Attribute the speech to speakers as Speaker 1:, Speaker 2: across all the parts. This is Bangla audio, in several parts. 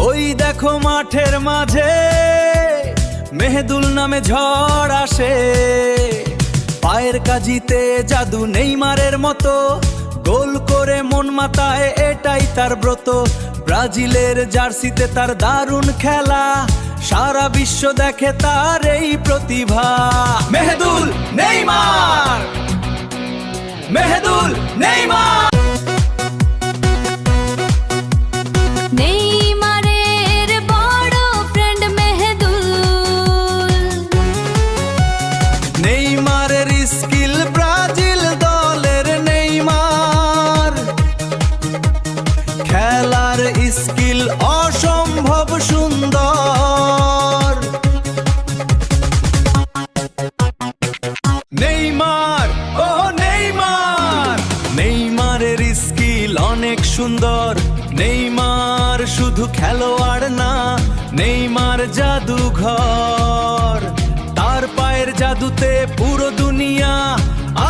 Speaker 1: ওই দেখো মাঠের মাঝে মেহেদুল নামে ঝড় আসে, পায়ের কাজিতে জাদু নেইমারের মতো, গোল করে মন মাতায় এটাই তার ব্রত। ব্রাজিলের জার্সিতে তার দারুণ খেলা, সারা বিশ্ব দেখে তার এই প্রতিভা। Mehedul Neymar, Mehedul Neymar.
Speaker 2: নেইমারের বড় ফ্রেন্ড মেহেদুল,
Speaker 1: নেইমারের স্কিল ব্রাজিল দলের নেইমার, খেলার স্কিল অসম্ভব সুন্দর। নেইমার, ও নেইমার, নেইমারের স্কিল অনেক সুন্দর। নেইমার শুধু খেলোয়াড় না, নেইমার জাদুঘর। তার পায়ের জাদুতে পুরো দুনিয়া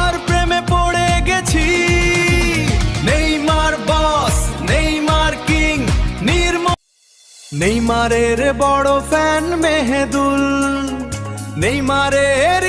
Speaker 1: আর প্রেমে পড়ে গেছি। নেইমার বস, নেইমার কিং, নেইমারের বড় ফ্যান মেহেদুল, নেইমারের